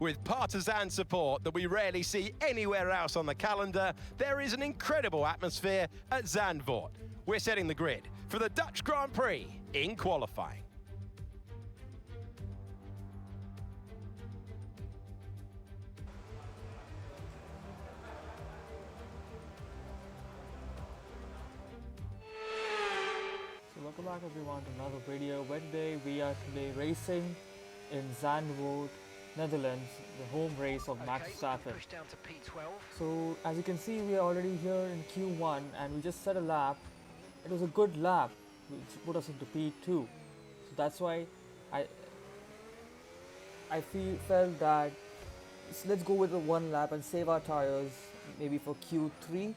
With partisan support that we rarely see anywhere else on the calendar, there is an incredible atmosphere at Zandvoort. We're setting the grid for the Dutch Grand Prix in qualifying. So welcome back everyone to another video where today we are racing in Zandvoort, Netherlands, the home race of Max Verstappen. So as you can see, we are already here in Q1 and we just set a lap. It was a good lap which put us into P2. So that's why I felt that let's go with the one lap and save our tires maybe for Q3.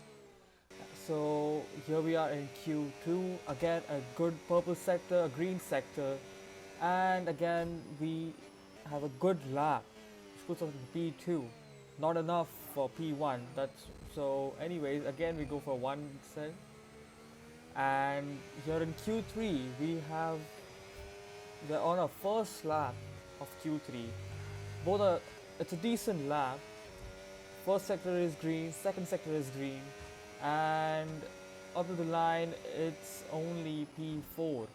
So here we are in Q2, again a good purple sector, a green sector, and again we have a good lap which puts us in P2, not enough for P1. So anyways, again we go for one set, and here in Q3 we're on our first lap of Q3. It's a decent lap. First sector is green, second sector is green, and up to the line it's only P4.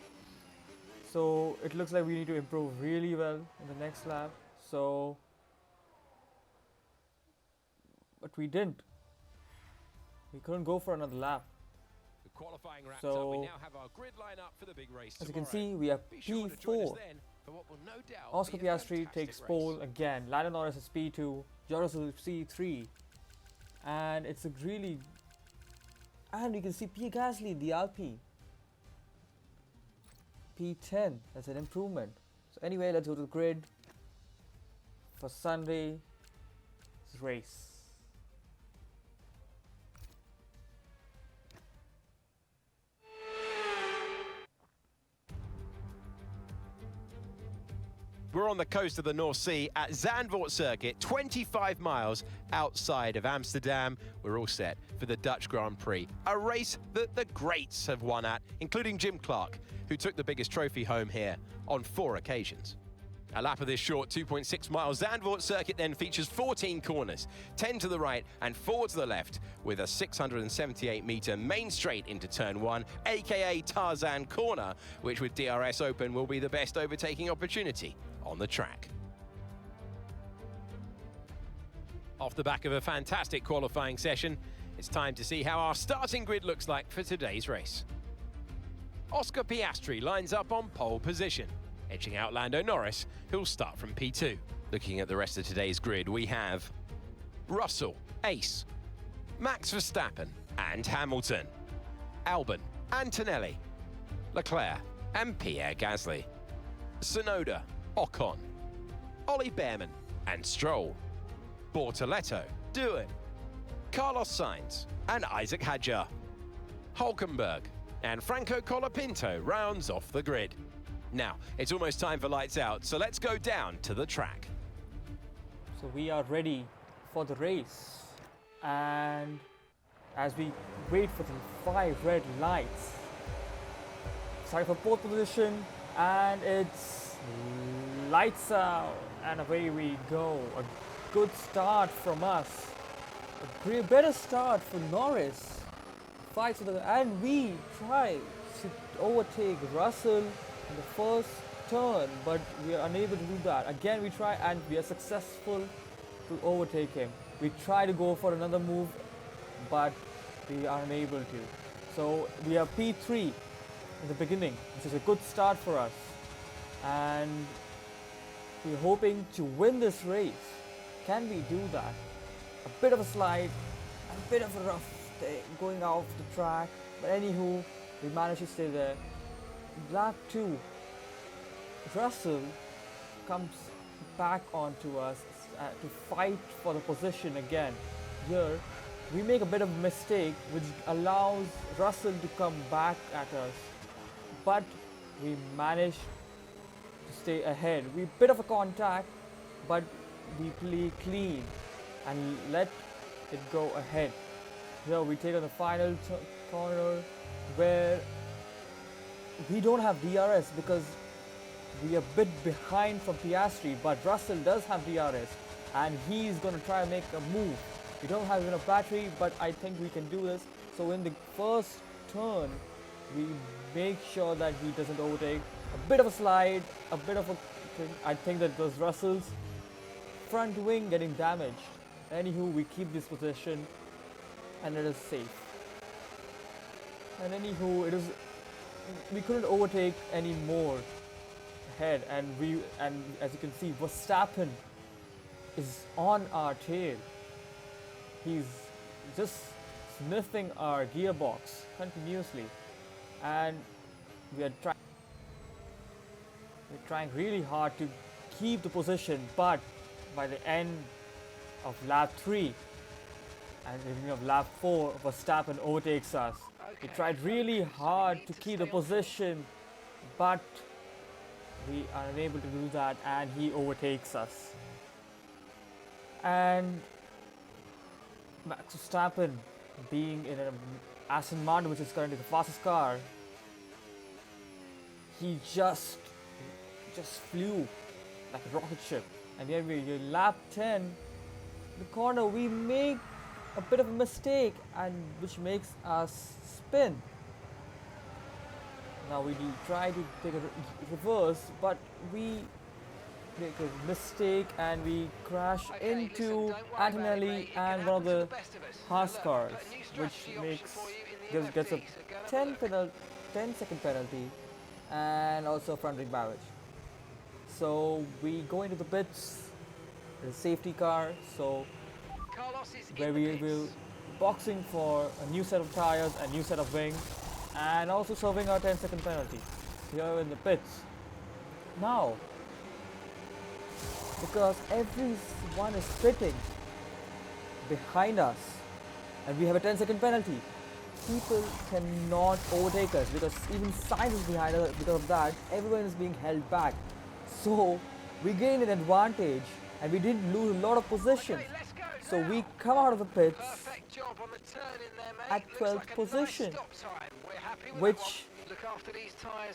So it looks like we need to improve really well in the next lap. But we didn't. We couldn't go for another lap. The qualifying wrapped So up. We now have our grid line up for the big race as you tomorrow. can see, we are Be sure to join us P4. then for what will no doubt Oscar be a Piastri fantastic takes race. pole again. Lando Norris is P2. George Russell is C3. And it's a really... And you can see Pierre Gasly, the Alpine. P10. That's an improvement. So anyway, let's go to the grid for Sunday's race. We're on the coast of the North Sea at Zandvoort Circuit, 25 miles outside of Amsterdam. We're all set for the Dutch Grand Prix, a race that the greats have won at, including Jim Clark, who took the biggest trophy home here on 4 occasions. A lap of this short 2.6 mile Zandvoort Circuit then features 14 corners, 10 to the right and 4 to the left, with a 678-metre main straight into turn 1, aka Tarzan Corner, which with DRS open will be the best overtaking opportunity on the track. Off the back of a fantastic qualifying session, it's time to see how our starting grid looks like for today's race. Oscar Piastri lines up on pole position, edging out Lando Norris, who'll start from P2. Looking at the rest of today's grid, we have Russell, Ace, Max Verstappen and Hamilton, Albon, Antonelli, Leclerc and Pierre Gasly, Tsunoda, Ocon, Ollie Behrman and Stroll, Bortoletto, Doohan, Carlos Sainz and Isaac Hadjar, Hulkenberg and Franco Colapinto rounds off the grid. Now, it's almost time for lights out, so let's go down to the track. So we are ready for the race, and as we wait for the 5 red lights, starting for pole position, and it's lights out, and away we go. A good start from us, a better start for Norris. Fights with and we try to overtake Russell in the first turn, but we are unable to do that. Again we try and we are successful to overtake him. We try to go for another move, but we are unable to. So we are P3 in the beginning, which is a good start for us, and we're hoping to win this race. Can we do that? A bit of a slide, a bit of a rough day going off the track, but anywho, we managed to stay there. Lap 2, Russell comes back onto us to fight for the position again. Here, we make a bit of a mistake which allows Russell to come back at us, but we managed to stay ahead. We bit of a contact, but we play clean and let it go ahead. Here we take on the final corner where we don't have DRS because we are a bit behind from Piastri, but Russell does have DRS. and he's gonna try to make a move. We don't have enough battery, but I think we can do this. So in the first turn, we make sure that he doesn't overtake. A bit of a slide, a bit of a thing. I think that was Russell's front wing getting damaged. Anywho, we keep this position and it is safe. And anywho, we couldn't overtake any more ahead, and as you can see, Verstappen is on our tail. He's just sniffing our gearbox continuously, and we're trying really hard to keep the position, but by the end of lap 3 and the beginning of lap 4, Verstappen overtakes us. We tried really hard to keep the position, but we are unable to do that, and he overtakes us. And Max Verstappen, being in an Aston Martin, which is currently the fastest car, he just flew like a rocket ship. And then we lap 10, the corner, we make a bit of a mistake, and which makes us spin. Now we try to take a reverse, but we make a mistake and we crash into Antonelli and one of the Haas cars, which gets a 10-second penalty and also a front wing damage. So we go into the pits, the safety car, so where we will boxing for a new set of tires, a new set of wings, and also serving our 10-second penalty here in the pits. Now, because everyone is pitting behind us and we have a 10-second penalty, people cannot overtake us because even Sainz is behind us. Because of that, everyone is being held back. So we gained an advantage and we didn't lose a lot of positions. So we come out of the pits at 12th position, which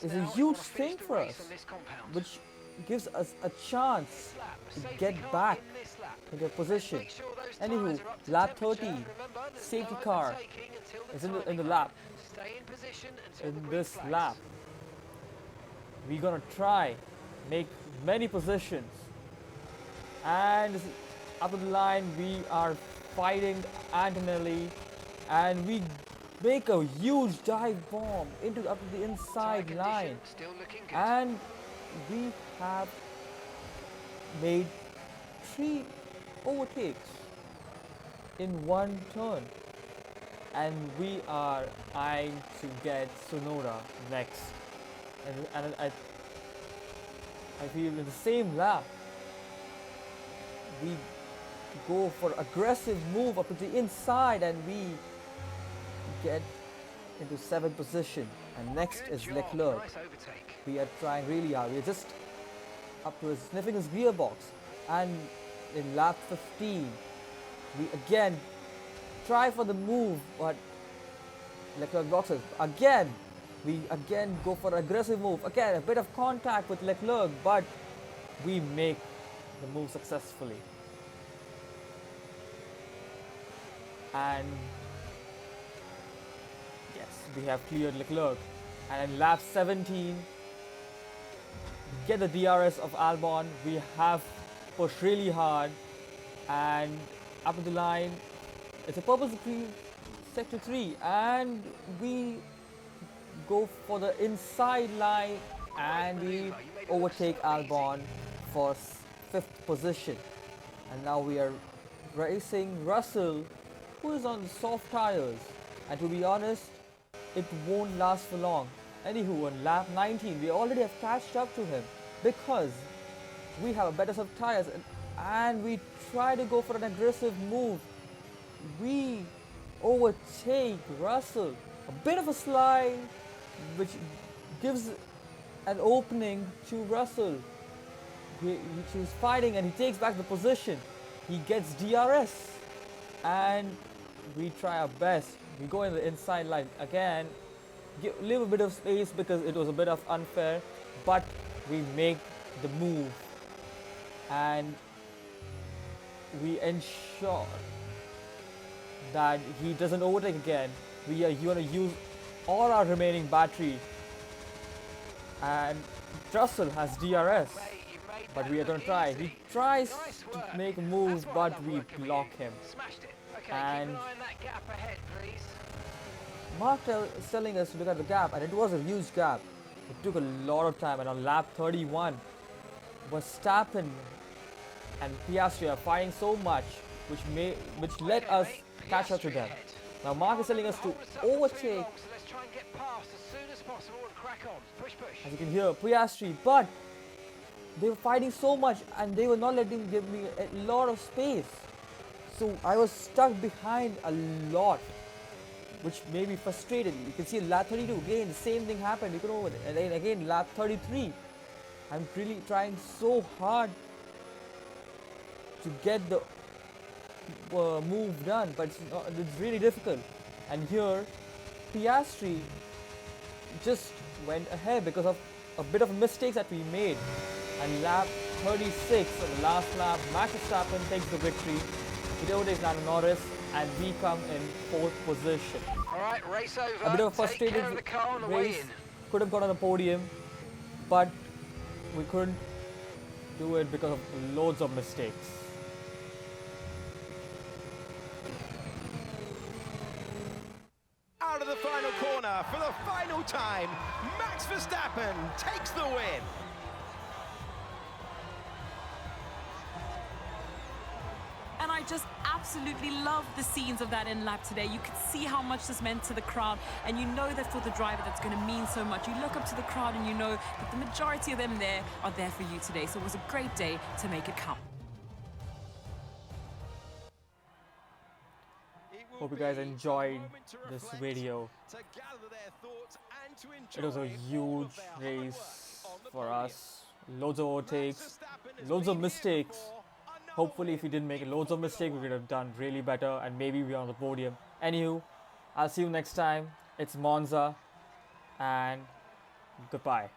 is a huge thing for us, which gives us a chance to get back into a position. Anywho, lap 30, safety car is in the lap. In this lap, we're gonna try make many positions, and up the line we are fighting Antonelli, and we make a huge dive bomb up to the inside line, and we have made 3 overtakes in one turn, and we are eyeing to get Sonoda next. And I feel in the same lap we go for aggressive move up to the inside, and we get into 7th position, and next is Leclerc. We are trying really hard. We are just up to sniffing his gearbox, and in lap 15 we again try for the move, but Leclerc blocks us again. We again go for an aggressive move, again a bit of contact with Leclerc, but we make the move successfully. And yes, we have cleared Leclerc, and in lap 17 get the DRS of Albon. We have pushed really hard, and up to the line, it's a purposeful sector 3, and we go for the inside line, and we overtake Albon for 5th position. And now we are racing Russell, who is on the soft tires, and to be honest, it won't last for long. Anywho, on lap 19 we already have catched up to him because we have a better set of tires, and we try to go for an aggressive move. We overtake Russell, a bit of a slide which gives an opening to Russell. He's fighting and he takes back the position. He gets DRS, and we try our best. We go in the inside line again, leave a bit of space because it was a bit of unfair, but we make the move, and we ensure that he doesn't overtake again. We are going to use all our remaining battery, and Russell has DRS, but we are going to try. He tries to make a move, but we block him. And Mark is telling us to look at the gap, and it was a huge gap. It took a lot of time, and on lap 31, Verstappen and Piastri are fighting so much, which let us catch up to them. Now Mark is telling us to overtake, as you can hear, Piastri, but they were fighting so much and they were not give me a lot of space. So I was stuck behind a lot, which made me frustrated. You can see lap 32, again the same thing happened, you can over it. And then again lap 33. I'm really trying so hard to get the move done, but it's really difficult. And here Piastri just went ahead because of a bit of mistakes that we made. And lap 36, on the last lap, Max Verstappen takes the victory. He overtakes Lando Norris, and we come in 4th position. All right, race over. A bit of a frustrated race. Could have got on the podium, but we couldn't do it because of loads of mistakes. Out of the final corner for the final time, Max Verstappen takes the win. And I just absolutely love the scenes of that end lap today. You could see how much this meant to the crowd, and you know that for the driver that's going to mean so much. You look up to the crowd and you know that the majority of them there are there for you today. So it was a great day to make it count. Hope you guys enjoyed this video. It was a huge race for us. Loads of overtakes, loads of mistakes. Hopefully if we didn't make loads of mistakes, we could have done really better and maybe we're on the podium. Anywho, I'll see you next time. It's Monza, and goodbye.